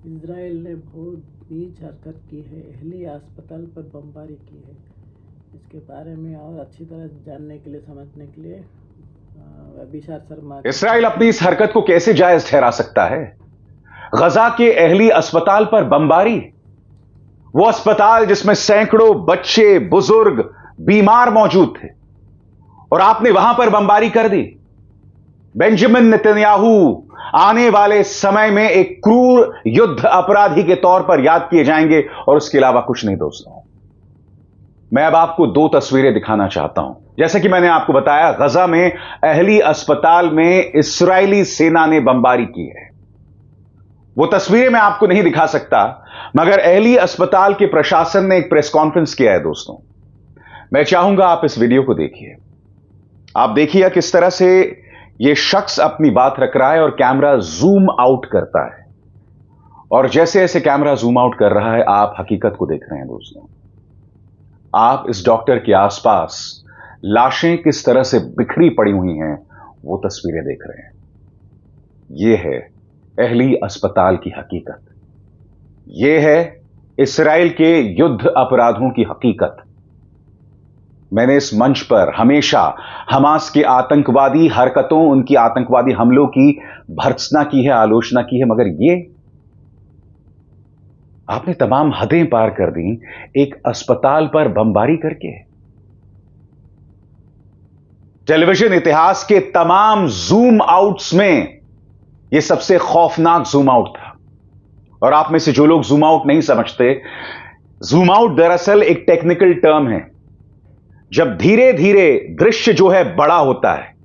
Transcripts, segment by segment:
Israel ने बहुत नीच हरकत की है। अहली अस्पताल पर बमबारी की है। इसके बारे में और अच्छी तरह जानने के लिए, समझने के लिए विशाल शर्मा इसराइल अपनी इस हरकत को कैसे जायज ठहरा सकता है? गजा के अहली अस्पताल पर बमबारी, वो अस्पताल जिसमें सैकड़ों बच्चे, बुजुर्ग, बीमार मौजूद थे, और आपने वहां पर बमबारी कर दी। बेंजामिन नेतन्याहू आने वाले समय में एक क्रूर युद्ध अपराधी के तौर पर याद किए जाएंगे, और उसके अलावा कुछ नहीं। दोस्तों, मैं अब आपको दो तस्वीरें दिखाना चाहता हूं। जैसे कि मैंने आपको बताया, गजा में अहली अस्पताल में इस्राएली सेना ने बमबारी की है। वो तस्वीरें मैं आपको नहीं दिखा सकता, मगर अहली अस्पताल के प्रशासन ने एक प्रेस कॉन्फ्रेंस किया है। दोस्तों, मैं चाहूंगा आप इस वीडियो को देखिए। आप देखिए किस तरह से यह शख्स अपनी बात रख रहा है और कैमरा जूम आउट करता है, और जैसे जैसे कैमरा जूम आउट कर रहा है, आप हकीकत को देख रहे हैं। दोस्तों, आप इस डॉक्टर के आसपास लाशें किस तरह से बिखरी पड़ी हुई हैं, वो तस्वीरें देख रहे हैं। यह है अहली अस्पताल की हकीकत। यह है इस्राएल के युद्ध अपराधों की हकीकत। मैंने इस मंच पर हमेशा हमास के आतंकवादी हरकतों, उनकी आतंकवादी हमलों की भर्त्सना की है, आलोचना की है, मगर ये आपने तमाम हदें पार कर दी एक अस्पताल पर बमबारी करके। टेलीविजन इतिहास के तमाम जूम आउट्स में यह सबसे खौफनाक जूम आउट था। और आप में से जो लोग जूम आउट नहीं समझते, जूम आउट दरअसल एक टेक्निकल टर्म है। जब धीरे धीरे दृश्य जो है बड़ा होता है,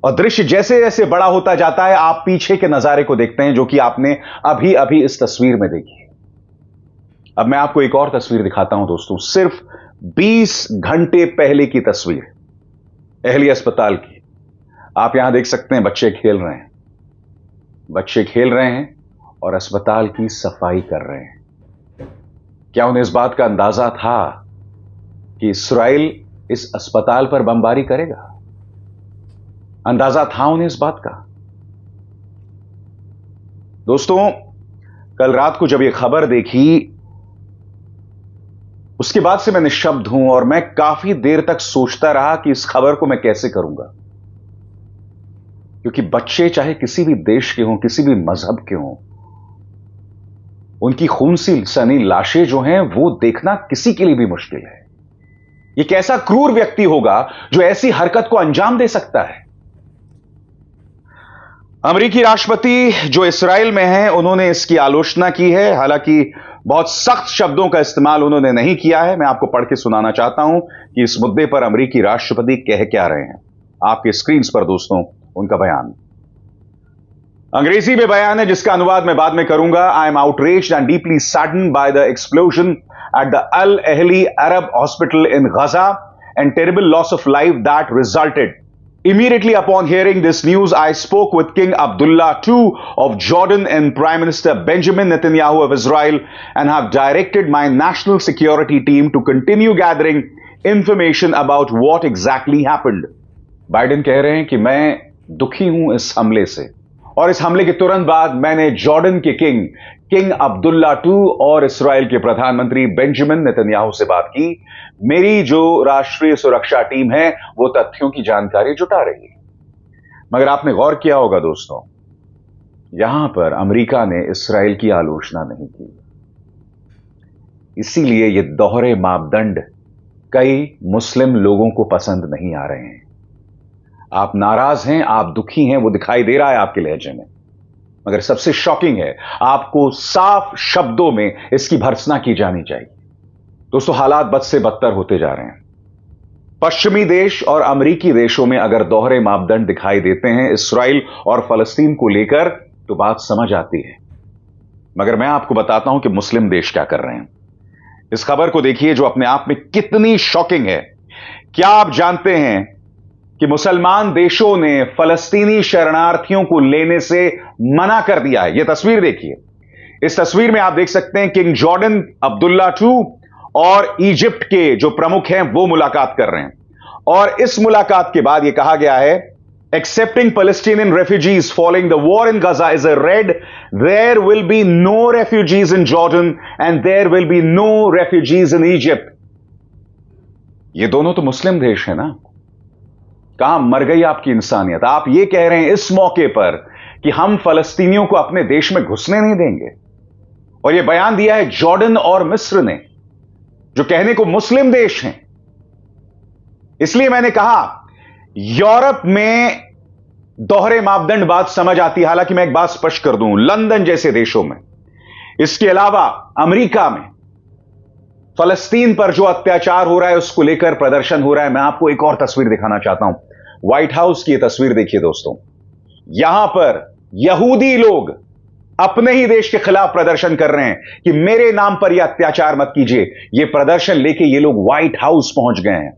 और दृश्य जैसे जैसे बड़ा होता जाता है, आप पीछे के नजारे को देखते हैं, जो कि आपने अभी अभी इस तस्वीर में देखी है। अब मैं आपको एक और तस्वीर दिखाता हूं। दोस्तों, सिर्फ 20 घंटे पहले की तस्वीर अहली अस्पताल की। आप यहां देख सकते हैं, बच्चे खेल रहे हैं, बच्चे खेल रहे हैं और अस्पताल की सफाई कर रहे हैं। क्या उन्हें इस बात का अंदाजा था कि इस्राएल इस अस्पताल पर बमबारी करेगा? अंदाजा था उन्हें इस बात का? दोस्तों, कल रात को जब यह खबर देखी, उसके बाद से मैं निशब्द हूं, और मैं काफी देर तक सोचता रहा कि इस खबर को मैं कैसे करूंगा। क्योंकि बच्चे चाहे किसी भी देश के हों, किसी भी मजहब के हों, उनकी खून सी सनी लाशें जो हैं, वो देखना किसी के लिए भी मुश्किल है। ये कैसा क्रूर व्यक्ति होगा जो ऐसी हरकत को अंजाम दे सकता है? अमेरिकी राष्ट्रपति जो इस्राएल में हैं, उन्होंने इसकी आलोचना की है। हालांकि बहुत सख्त शब्दों का इस्तेमाल उन्होंने नहीं किया है। मैं आपको पढ़ के सुनाना चाहता हूं कि इस मुद्दे पर अमेरिकी राष्ट्रपति कह क्या रहे हैं। आपके स्क्रीन पर दोस्तों उनका बयान अंग्रेजी में बयान है, जिसका अनुवाद मैं बाद में करूंगा। I am outraged and deeply saddened by the explosion at the Al Ahli Arab Hospital in Gaza and terrible loss of life that resulted. Immediately upon hearing this news, I spoke with King Abdullah II of Jordan and Prime Minister Benjamin Netanyahu of Israel and have directed my national security team to continue gathering information about what exactly happened. Biden कह रहे हैं कि मैं दुखी हूं इस हमले से, और इस हमले के तुरंत बाद मैंने जॉर्डन के किंग अब्दुल्ला II और इसराइल के प्रधानमंत्री बेंजामिन नेतन्याहू से बात की। मेरी जो राष्ट्रीय सुरक्षा टीम है, वो तथ्यों की जानकारी जुटा रही है। मगर आपने गौर किया होगा दोस्तों, यहां पर अमेरिका ने इसराइल की आलोचना नहीं की। इसीलिए ये दोहरे मापदंड कई मुस्लिम लोगों को पसंद नहीं आ रहे हैं। आप नाराज हैं, आप दुखी हैं, वो दिखाई दे रहा है आपके लहजे में। मगर सबसे शॉकिंग है, आपको साफ शब्दों में इसकी भर्त्सना की जानी चाहिए। दोस्तों, हालात बद से बदतर होते जा रहे हैं। पश्चिमी देश और अमेरिकी देशों में अगर दोहरे मापदंड दिखाई देते हैं इसराइल और फलस्तीन को लेकर, तो बात समझ आती है। मगर मैं आपको बताता हूं कि मुस्लिम देश क्या कर रहे हैं। इस खबर को देखिए, जो अपने आप में कितनी शॉकिंग है। क्या आप जानते हैं कि मुसलमान देशों ने फलस्तीनी शरणार्थियों को लेने से मना कर दिया है? यह तस्वीर देखिए। इस तस्वीर में आप देख सकते हैं किंग जॉर्डन अब्दुल्ला II और इजिप्ट के जो प्रमुख हैं, वो मुलाकात कर रहे हैं। और इस मुलाकात के बाद यह कहा गया है, accepting Palestinian refugees following the war in Gaza is a red. There will be no refugees in Jordan and there will be no refugees in Egypt. ये दोनों तो मुस्लिम देश है ना। कहां मर गई आपकी इंसानियत? आप ये कह रहे हैं इस मौके पर कि हम फलस्तीनियों को अपने देश में घुसने नहीं देंगे। और यह बयान दिया है जॉर्डन और मिस्र ने, जो कहने को मुस्लिम देश हैं। इसलिए मैंने कहा यूरोप में दोहरे मापदंड बात समझ आती है। हालांकि मैं एक बात स्पष्ट कर दूं, लंदन जैसे देशों में, इसके अलावा अमेरिका में फलस्तीन पर जो अत्याचार हो रहा है उसको लेकर प्रदर्शन हो रहा है। मैं आपको एक और तस्वीर दिखाना चाहता हूं, व्हाइट हाउस की यह तस्वीर देखिए दोस्तों। यहां पर यहूदी लोग अपने ही देश के खिलाफ प्रदर्शन कर रहे हैं कि मेरे नाम पर यह अत्याचार मत कीजिए। यह प्रदर्शन लेके ये लोग व्हाइट हाउस पहुंच गए हैं।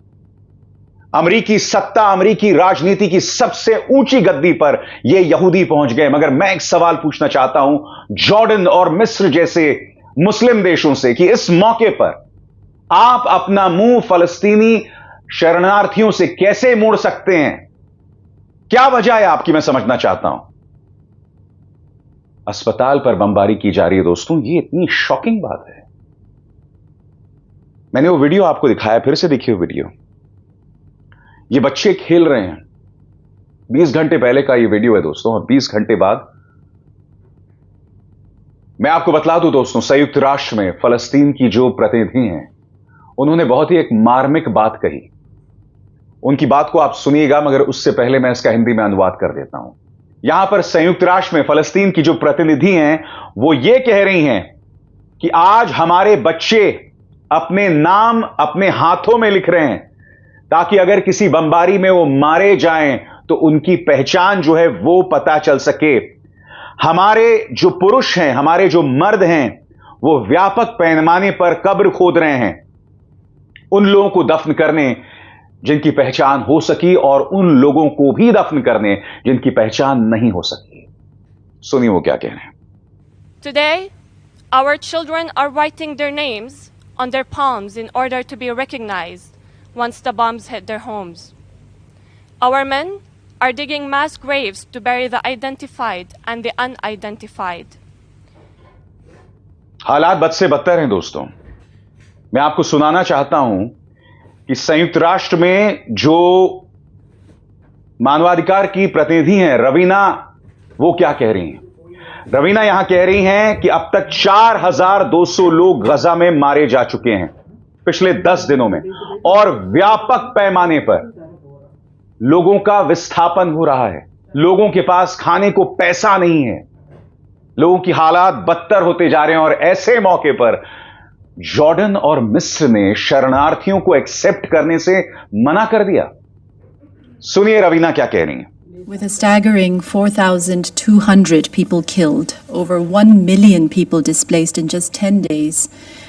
अमेरिकी सत्ता, अमेरिकी राजनीति की सबसे ऊंची गद्दी पर ये यहूदी पहुंच गए। मगर मैं एक सवाल पूछना चाहता हूं जॉर्डन और मिस्र जैसे मुस्लिम देशों से कि इस मौके पर आप अपना मुंह फलस्तीनी शरणार्थियों से कैसे मोड़ सकते हैं? क्या वजह है आपकी, मैं समझना चाहता हूं। अस्पताल पर बमबारी की जा रही है दोस्तों, ये इतनी शॉकिंग बात है। मैंने वो वीडियो आपको दिखाया, फिर से देखिए वीडियो। ये बच्चे खेल रहे हैं। 20 घंटे पहले का ये वीडियो है दोस्तों, और 20 घंटे बाद मैं आपको बतला दूं दोस्तों, संयुक्त राष्ट्र में फलस्तीन की जो प्रतिनिधि हैं, उन्होंने बहुत ही एक मार्मिक बात कही। उनकी बात को आप सुनिएगा, मगर उससे पहले मैं इसका हिंदी में अनुवाद कर देता हूं। यहां पर संयुक्त राष्ट्र में फलस्तीन की जो प्रतिनिधि हैं, वो ये कह रही हैं कि आज हमारे बच्चे अपने नाम अपने हाथों में लिख रहे हैं, ताकि अगर किसी बमबारी में वो मारे जाएं तो उनकी पहचान जो है वो पता चल सके। हमारे जो पुरुष हैं, हमारे जो मर्द हैं, वो व्यापक पैमाने पर कब्र खोद रहे हैं उन लोगों को दफन करने जिनकी पहचान हो सकी, और उन लोगों को भी दफन करने जिनकी पहचान नहीं हो सकी। सुनिए वो क्या कह रहे हैं। Today, our children are writing their names on their palms in order to be recognized once the bombs hit their homes. Our men are digging mass graves to bury the identified and the unidentified. हालात बद से बदतर हैं दोस्तों। मैं आपको सुनाना चाहता हूं कि संयुक्त राष्ट्र में जो मानवाधिकार की प्रतिनिधि हैं रवीना, वो क्या कह रही हैं। रवीना यहां कह रही हैं कि अब तक 4200 लोग गजा में मारे जा चुके हैं पिछले 10 दिनों में, और व्यापक पैमाने पर लोगों का विस्थापन हो रहा है। लोगों के पास खाने को पैसा नहीं है, लोगों की हालात बदतर होते जा रहे हैं। और ऐसे मौके पर जॉर्डन और मिस्र ने शरणार्थियों को एक्सेप्ट करने से मना कर दिया। सुनिए रवीना क्या कह रही हैं। With a staggering 4,200 people killed, over 1 million people displaced in just 10 days,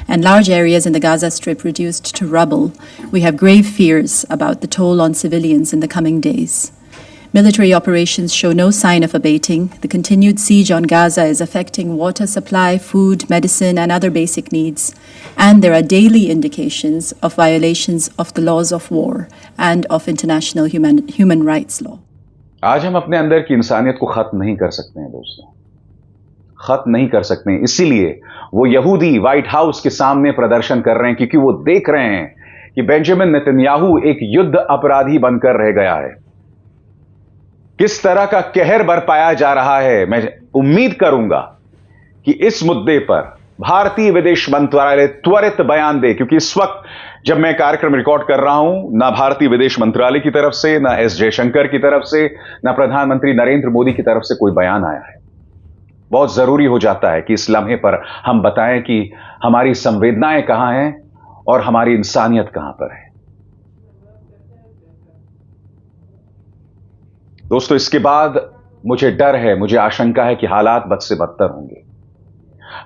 and large areas in the Gaza Strip reduced to rubble, we have grave fears about the toll on civilians in the coming days. Military operations show no sign of abating. The continued siege on Gaza is affecting water supply, food, medicine, and other basic needs. And there are daily indications of violations of the laws of war and of international human rights law. आज हम अपने अंदर की इंसानियत को खत्म नहीं कर सकते हैं दोस्तों, खत्म नहीं कर सकते हैं। इसीलिए वो यहूदी व्हाइट हाउस के सामने प्रदर्शन कर रहे हैं, क्योंकि वो देख रहे हैं कि बेंजामिन नेतन्याहू एक युद्ध अपराधी बनकर रह गया है। किस तरह का कहर बरपाया जा रहा है। मैं उम्मीद करूंगा कि इस मुद्दे पर भारतीय विदेश मंत्रालय त्वरित बयान दे, क्योंकि इस वक्त जब मैं कार्यक्रम रिकॉर्ड कर रहा हूं, ना भारतीय विदेश मंत्रालय की तरफ से, ना एस जयशंकर की तरफ से, ना प्रधानमंत्री नरेंद्र मोदी की तरफ से कोई बयान आया है। बहुत जरूरी हो जाता है कि इस लम्हे पर हम बताएं कि हमारी संवेदनाएं कहां हैं और हमारी इंसानियत कहां पर है। दोस्तों, इसके बाद मुझे डर है, मुझे आशंका है कि हालात बद से बदतर होंगे।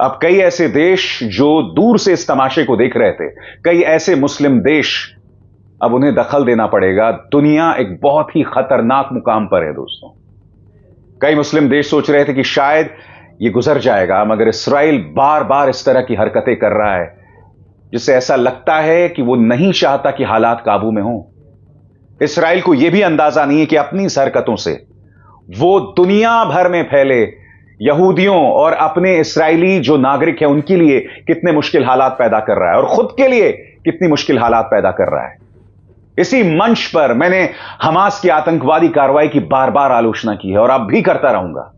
अब कई ऐसे देश जो दूर से इस तमाशे को देख रहे थे, कई ऐसे मुस्लिम देश, अब उन्हें दखल देना पड़ेगा। दुनिया एक बहुत ही खतरनाक मुकाम पर है दोस्तों। कई मुस्लिम देश सोच रहे थे कि शायद ये गुजर जाएगा, मगर इस्राइल बार बार इस तरह की हरकतें कर रहा है जिससे ऐसा लगता है कि वो नहीं चाहता कि हालात काबू में हों। इसराइल को यह भी अंदाजा नहीं है कि अपनी इस हरकतों से वो दुनिया भर में फैले यहूदियों और अपने इस्राएली जो नागरिक हैं उनके लिए कितने मुश्किल हालात पैदा कर रहा है और खुद के लिए कितनी मुश्किल हालात पैदा कर रहा है। इसी मंच पर मैंने हमास की आतंकवादी कार्रवाई की बार बार आलोचना की है और अब भी करता रहूंगा,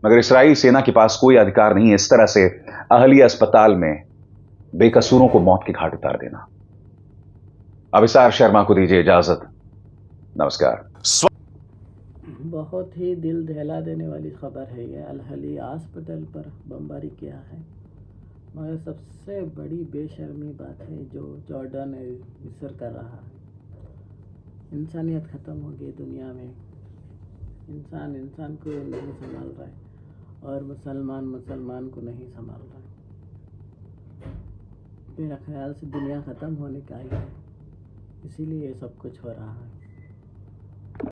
मगर इस्राएली सेना के पास कोई अधिकार नहीं है इस तरह से अहलिया अस्पताल में बेकसूरों को मौत के घाट उतार देना। अभिसार शर्मा को दीजिए इजाजत। नमस्कार। बहुत ही दिल दहला देने वाली खबर है ये। अल अहलिया अस्पताल पर बमबारी किया है, मगर सबसे बड़ी बेशर्मी बात है जो जॉर्डन मिस्र कर रहा है। इंसानियत ख़त्म हो गई दुनिया में, इंसान को नहीं संभाल रहा है और मुसलमान को नहीं संभाल रहा है। मेरा ख्याल से दुनिया ख़त्म होने का ही है, इसीलिए ये सब कुछ हो रहा है।